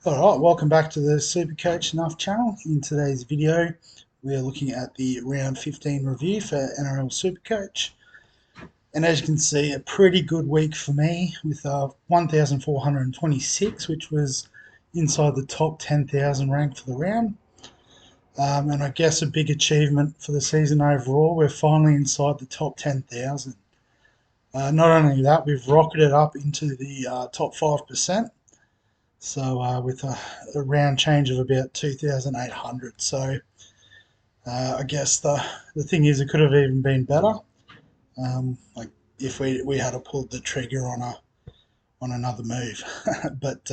Alright, welcome back to the SuperCoach Enough channel. In today's video, we're looking at the round 15 review for NRL SuperCoach. And as you can see, a pretty good week for me with 1,426, which was inside the top 10,000 rank for the round. And I guess a big achievement for the season overall, we're finally inside the top 10,000. Not only that, we've rocketed up into the top 5%. So with a round change of about 2,800. So I guess the thing is, it could have even been better. Like if we had to pull the trigger on another move, but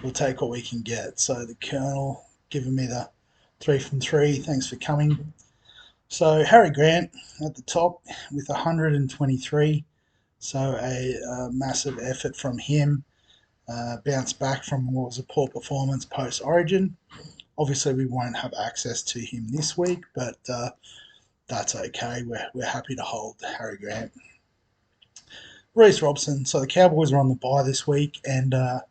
we'll take what we can get. So the Colonel giving me the 3 from 3. Thanks for coming. So Harry Grant at the top with 123. So a massive effort from him. Bounce back from what was a poor performance post Origin. Obviously, we won't have access to him this week, but that's okay. We're happy to hold Harry Grant. Reece Robson. So the Cowboys are on the bye this week, and I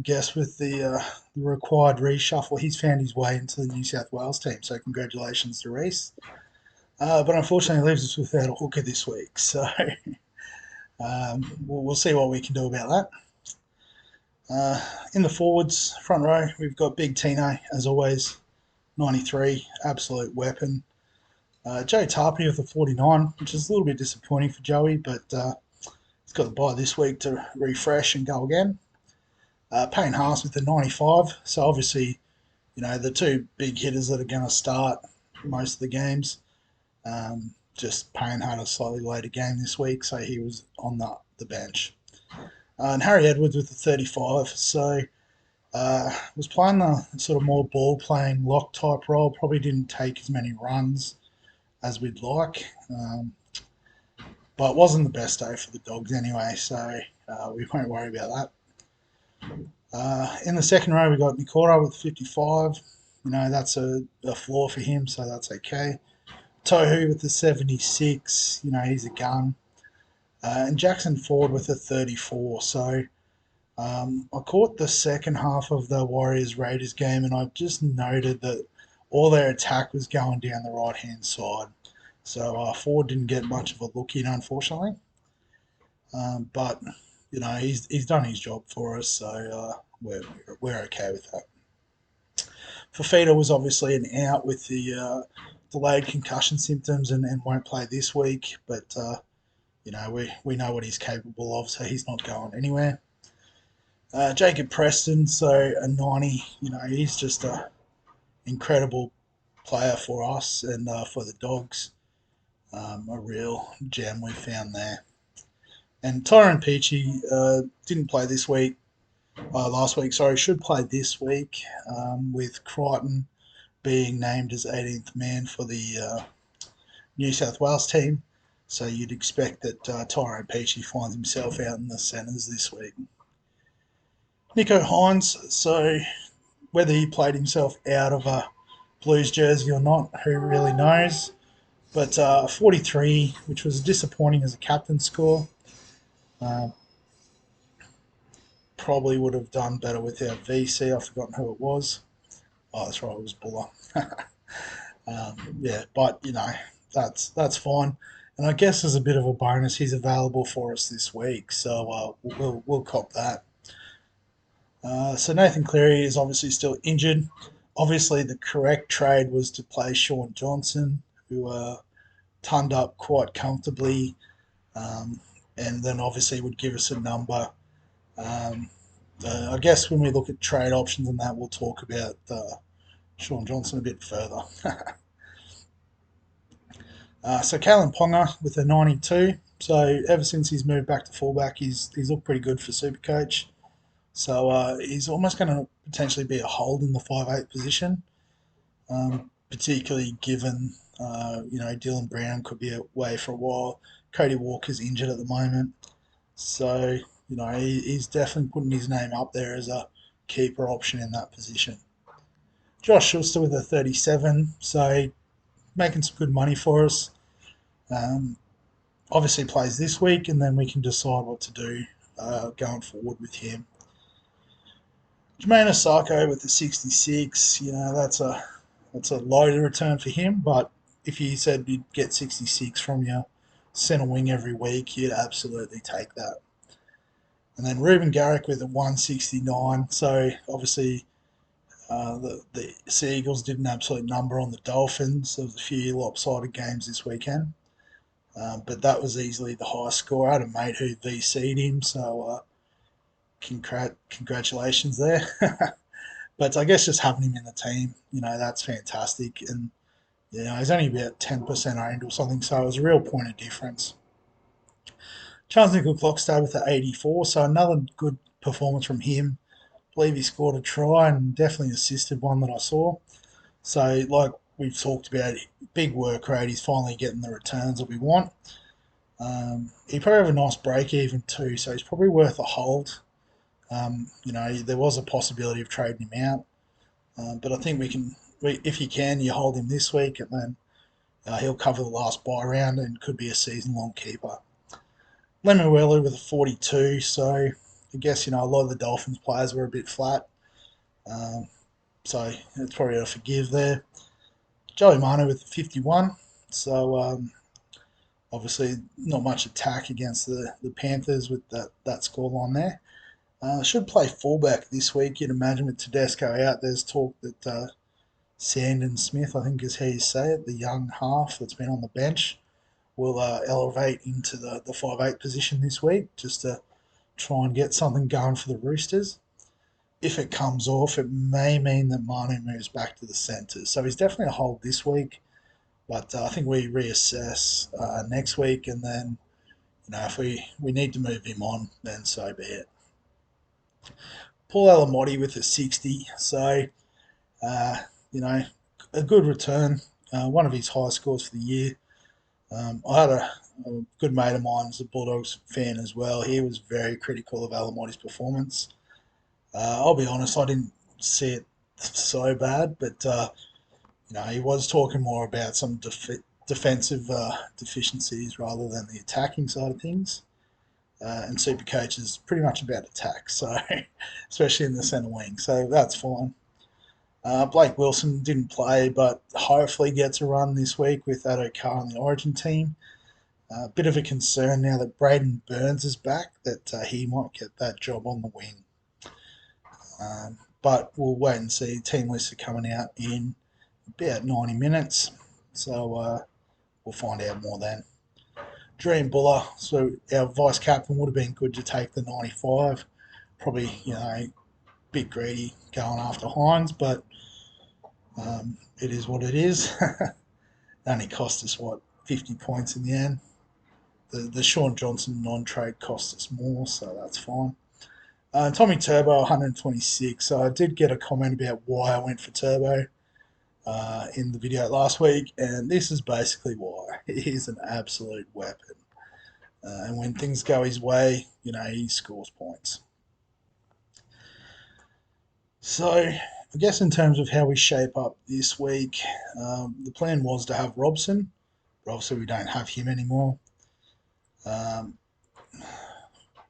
guess with the required reshuffle, he's found his way into the New South Wales team. So congratulations to Reece. But unfortunately, he leaves us without a hooker this week. So we'll see what we can do about that. In the forwards, front row, we've got Big Tino, as always, 93, absolute weapon. Joe Tarpey with a 49, which is a little bit disappointing for Joey, but he's got the bye this week to refresh and go again. Payne Haas with the 95, so obviously, the two big hitters that are going to start most of the games. Just Payne had a slightly later game this week, so he was on the bench. And Harry Edwards with the 35, so was playing the sort of more ball playing lock type role. Probably didn't take as many runs as we'd like, but it wasn't the best day for the Dogs anyway, so we won't worry about that. In the second row, we got Nikora with 55. That's a flaw for him, so that's okay. Tohu with the 76. He's a gun. And Jackson Ford with a 34. So I caught the second half of the Warriors Raiders game, and I just noted that all their attack was going down the right hand side. So Ford didn't get much of a look in, unfortunately. But he's done his job for us, so we're okay with that. Fafita was obviously an out with the delayed concussion symptoms and won't play this week, but we know what he's capable of, so he's not going anywhere. Jacob Preston, so a 90. He's just an incredible player for us and for the Dogs. A real gem we found there. And Tyrone Peachy didn't play this week. Last week, sorry, should play this week with Crichton being named as 18th man for the New South Wales team. So you'd expect that Tyrone Peachy finds himself out in the centres this week. Nico Hines, so whether he played himself out of a Blues jersey or not, who really knows? But 43, which was disappointing as a captain score. Uh, Probably would have done better without VC. I've forgotten who it was. Oh, that's right, it was Buller. Yeah, but that's fine. And I guess as a bit of a bonus, he's available for us this week, so we'll cop that. So Nathan Cleary is obviously still injured. Obviously, the correct trade was to play Sean Johnson, who turned up quite comfortably, and then obviously would give us a number. Um, I guess when we look at trade options and that, we'll talk about Sean Johnson a bit further. So Kalen Ponga with a 92. So ever since he's moved back to fullback, he's looked pretty good for Supercoach. So he's almost going to potentially be a hold in the 5'8" position, particularly given Dylan Brown could be away for a while. Cody Walker's injured at the moment, so he's definitely putting his name up there as a keeper option in that position. Josh Schuster with a 37, so making some good money for us. Um, Obviously plays this week, and then we can decide what to do going forward with him. Jermaine Osako with the 66, that's a low return for him, but if you said you'd get 66 from your centre wing every week, you'd absolutely take that. And then Ruben Garrick with a 169. So obviously the Sea Eagles did an absolute number on the Dolphins. There was a few lopsided games this weekend, but that was easily the highest score. I had a mate who VC'd him, so congratulations there. But I guess just having him in the team, that's fantastic. And he's only about 10% owned or something, so it was a real point of difference. Charles Nickel-Clockstad with the 84, so another good performance from him. I believe he scored a try and definitely assisted one that I saw. So, like we've talked about, big work rate. He's finally getting the returns that we want. He probably have a nice break even too, so he's probably worth a hold. There was a possibility of trading him out, but I think if you can, you hold him this week, and then he'll cover the last buy round and could be a season-long keeper. Lemuelu with a 42, so I guess a lot of the Dolphins players were a bit flat, so it's probably a forgive there. Joey Manu with a 51, so obviously not much attack against the Panthers with that scoreline there. Should play fullback this week. You'd imagine with Tedesco out, there's talk that Sandon Smith, I think is how you say it, the young half that's been on the bench, will elevate into the 5'8" position this week just to try and get something going for the Roosters. If it comes off, it may mean that Manu moves back to the centres. So he's definitely a hold this week, but I think we reassess next week, and then if we need to move him on, then so be it. Paul Alamotti with a 60, so a good return, one of his highest scores for the year. I had a good mate of mine who's a Bulldogs fan as well. He was very critical of Alamotti's performance. I'll be honest, I didn't see it so bad, but he was talking more about some defensive deficiencies rather than the attacking side of things. And SuperCoach is pretty much about attack, so especially in the centre wing, so that's fine. Blake Wilson didn't play, but hopefully gets a run this week with that O'Carr in the Origin team. A bit of a concern now that Braden Burns is back, that he might get that job on the wing. But we'll wait and see. Team lists are coming out in about 90 minutes, so we'll find out more then. Dream Buller, so our vice captain, would have been good to take the 95. Probably, a bit greedy going after Hines, but it is what it is. It only cost us, 50 points in the end. The Sean Johnson non-trade cost us more, so that's fine. Tommy Turbo, 126. So I did get a comment about why I went for Turbo in the video last week, and this is basically why. He's an absolute weapon. And when things go his way, he scores points. So I guess in terms of how we shape up this week, the plan was to have Robson, but obviously we don't have him anymore.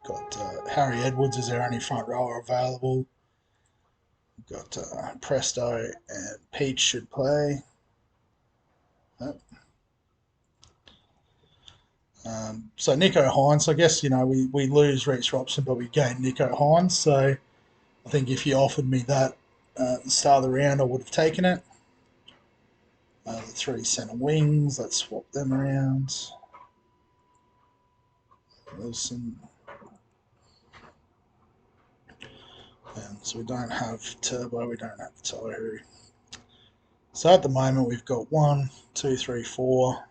Got Harry Edwards as our only front rower available. We've got Presto and Peach should play. So Nico Hines, I guess, we lose Reece Robson, but we gain Nico Hines. So I think if you offered me that at the start of the round, I would have taken it. The three centre wings, let's swap them around. Wilson. And so we don't have Turbo, we don't have Tohu. So at the moment we've got 1, 2, 3, 4,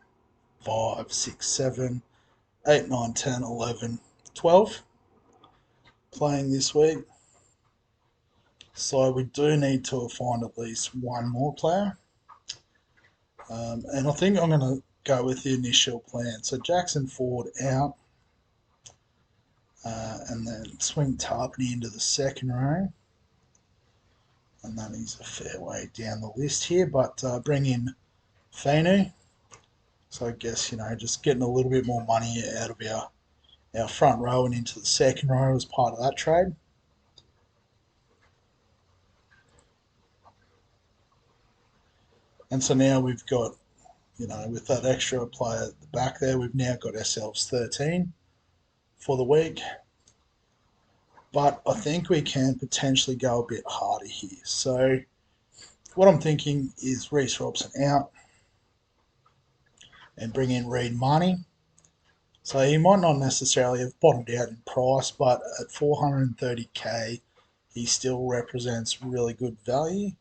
5, 6, 7, 8, 9, 10, 11, 12 playing this week. So we do need to find at least one more player. And I think I'm going to go with the initial plan. So Jackson Ford out. And then swing Tarpany into the second row. And that is a fair way down the list here. But bring in Fainu. So I guess, just getting a little bit more money out of our front row and into the second row as part of that trade. And so now we've got, with that extra player at the back there, we've now got ourselves 13 for the week. But I think we can potentially go a bit harder here. So what I'm thinking is Reece Robson out and bring in Reid Marnie. So he might not necessarily have bottomed out in price, but at 430k, he still represents really good value.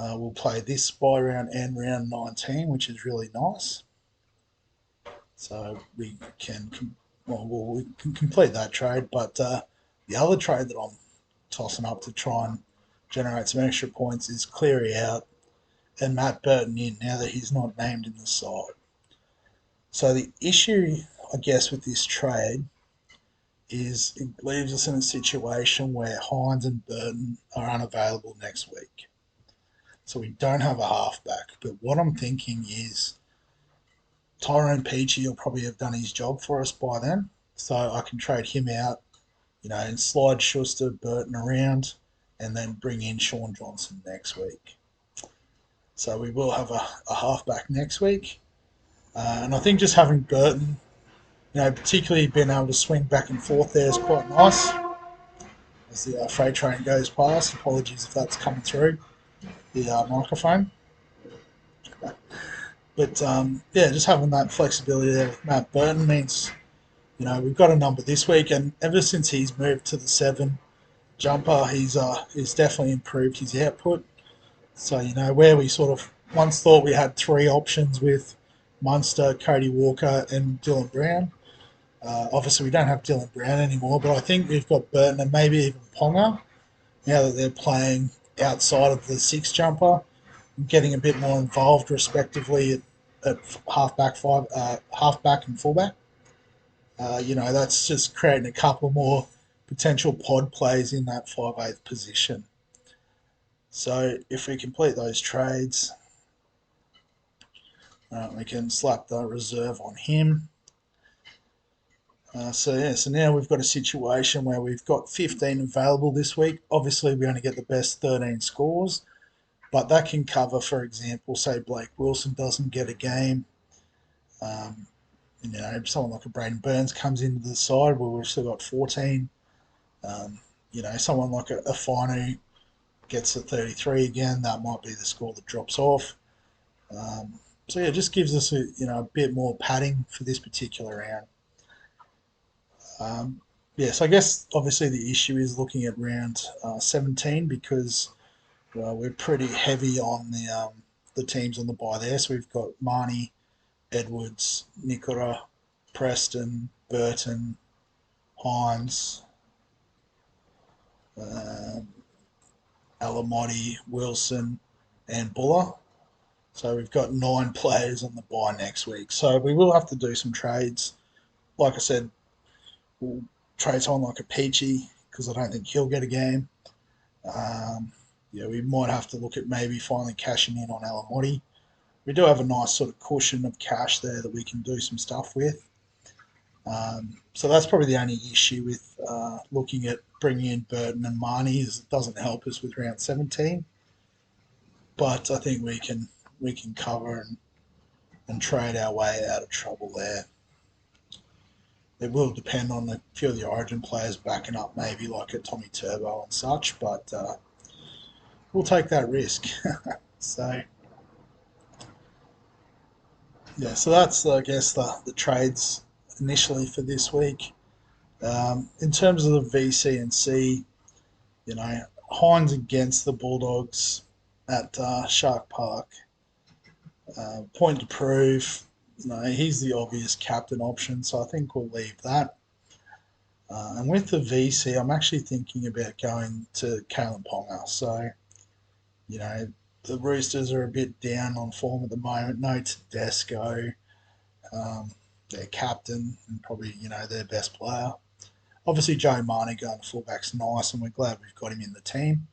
We'll play this bye round and round 19, which is really nice. So we can complete that trade. But the other trade that I'm tossing up to try and generate some extra points is Cleary out and Matt Burton in now that he's not named in the side. So the issue, I guess, with this trade is it leaves us in a situation where Hines and Burton are unavailable next week. So we don't have a halfback. But what I'm thinking is Tyrone Peachey will probably have done his job for us by then. So I can trade him out, and slide Schuster, Burton around, and then bring in Sean Johnson next week. So we will have a halfback next week. And I think just having Burton, particularly being able to swing back and forth there is quite nice. As the freight train goes past, apologies if that's coming through the microphone. But yeah, just having that flexibility there with Matt Burton means, we've got a number this week, and ever since he's moved to the 7 jumper, he's definitely improved his output. So, where we sort of once thought we had 3 options with Munster, Cody Walker, and Dylan Brown. Obviously, we don't have Dylan Brown anymore, but I think we've got Burton and maybe even Ponga now that they're playing outside of the 6 jumper, getting a bit more involved, respectively, at halfback, halfback and fullback. That's just creating a couple more potential pod plays in that 5/8 position. So if we complete those trades, we can slap the reserve on him. So now we've got a situation where we've got 15 available this week. Obviously, we only get the best 13 scores, but that can cover, for example, say Blake Wilson doesn't get a game. Someone like a Braden Burns comes into the side where we've still got 14. Someone like a Finu gets a 33 again. That might be the score that drops off. So yeah, it just gives us a bit more padding for this particular round. So I guess obviously the issue is looking at round 17 because we're pretty heavy on the teams on the bye there. So we've got Marnie, Edwards, Nikora, Preston, Burton, Hines, Alamotti, Wilson, and Buller. So we've got 9 players on the bye next week. So we will have to do some trades. Like I said, we'll trade someone like a Peachy because I don't think he'll get a game. We might have to look at maybe finally cashing in on Alamotti. We do have a nice sort of cushion of cash there that we can do some stuff with. So that's probably the only issue with looking at bringing in Burton and Marnie is it doesn't help us with round 17. But I think we can cover and trade our way out of trouble there. It will depend on a few of the Origin players backing up, maybe like a Tommy Turbo and such, but we'll take that risk. So that's, I guess, the trades initially for this week. In terms of the VC and C, Hines against the Bulldogs at Shark Park. Point to prove, he's the obvious captain option, so I think we'll leave that. And with the VC, I'm actually thinking about going to Kalen Ponga. So, the Roosters are a bit down on form at the moment. No Tedesco, their captain, and probably, their best player. Obviously, Joe Marnie going fullback's nice, and we're glad we've got him in the team.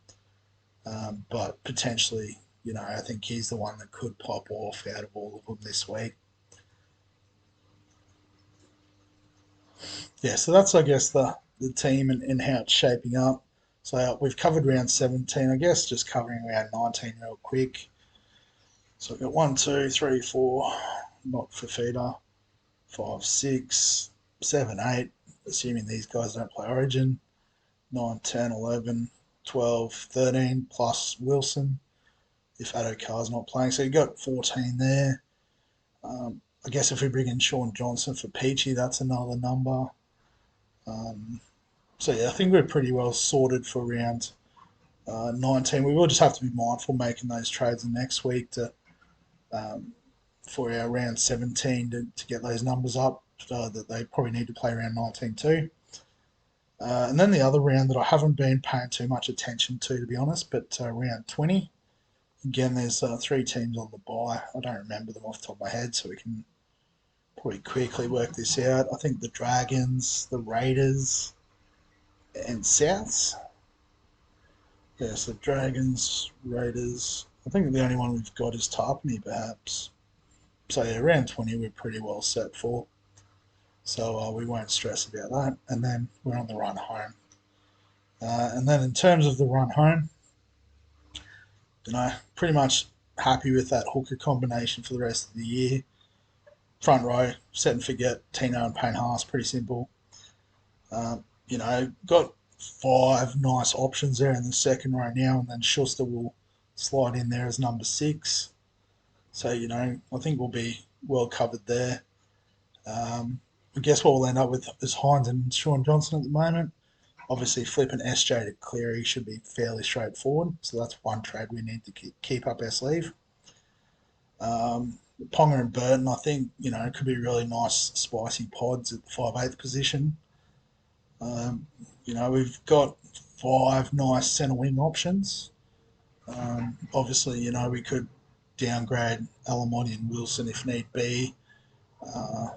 But potentially, I think he's the one that could pop off out of all of them this week. Yeah, so that's, I guess, the team and how it's shaping up. So we've covered round 17, I guess, just covering round 19 real quick. So I've got 1, 2, 3, 4, not for feeder, 5, 6, 7, 8, assuming these guys don't play Origin, 9, 10, 11, 12, 13, plus Wilson, if Adokar's not playing. So you've got 14 there. I guess if we bring in Sean Johnson for Peachy, that's another number. So yeah, I think we're pretty well sorted for round 19. We will just have to be mindful making those trades in next week um, for our round 17 to get those numbers up that they probably need to play around 19 too. And then the other round that I haven't been paying too much attention to be honest, but round 20. Again, there's 3 teams on the bye. I don't remember them off the top of my head, so we can probably quickly work this out. I think the Dragons, the Raiders, and Souths. Yes, the Dragons, Raiders. I think the only one we've got is Tarpany, perhaps. So yeah, round 20 we're pretty well set for. So we won't stress about that. And then we're on the run home. And then in terms of the run home, pretty much happy with that hooker combination for the rest of the year. Front row, set and forget, Tino and Payne Haas, pretty simple. Got 5 nice options there in the second row now, and then Schuster will slide in there as number 6. So, I think we'll be well covered there. I guess what we'll end up with is Hines and Sean Johnson at the moment. Obviously, flipping SJ to Cleary should be fairly straightforward. So that's one trade we need to keep up our sleeve. Ponga and Burton, I think, could be really nice, spicy pods at the 5/8 position. We've got 5 nice centre wing options. Obviously, we could downgrade Alamotti and Wilson if need be,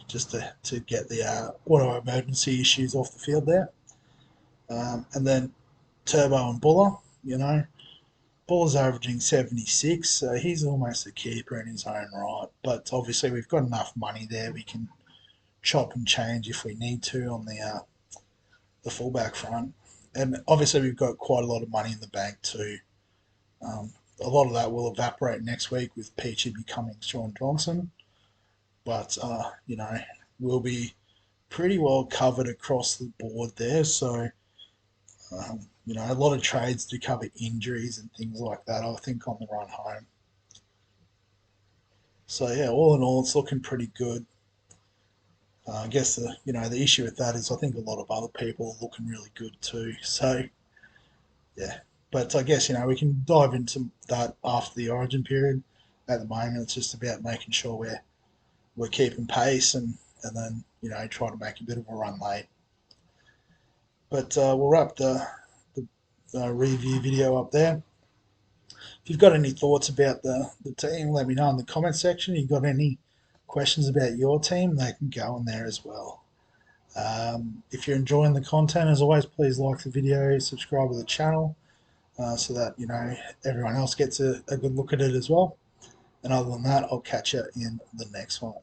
just to get the auto emergency issues off the field there. And then Turbo and Buller, Buller's averaging 76, so he's almost a keeper in his own right. But obviously, we've got enough money there. We can chop and change if we need to on the fullback front. And obviously, we've got quite a lot of money in the bank too. A lot of that will evaporate next week with Peachy becoming Sean Johnson. But, we'll be pretty well covered across the board there. So, a lot of trades to cover injuries and things like that, I think, on the run home. So, yeah, all in all, it's looking pretty good. I guess the issue with that is I think a lot of other people are looking really good too. So, yeah. But I guess, we can dive into that after the origin period. At the moment, it's just about making sure we're keeping pace and then, try to make a bit of a run late. But we'll wrap the review video up there. If you've got any thoughts about the team, let me know in the comment section. If you've got any questions about your team, they can go in there as well. If you're enjoying the content, as always, please like the video, subscribe to the channel so that, everyone else gets a good look at it as well. And other than that, I'll catch you in the next one.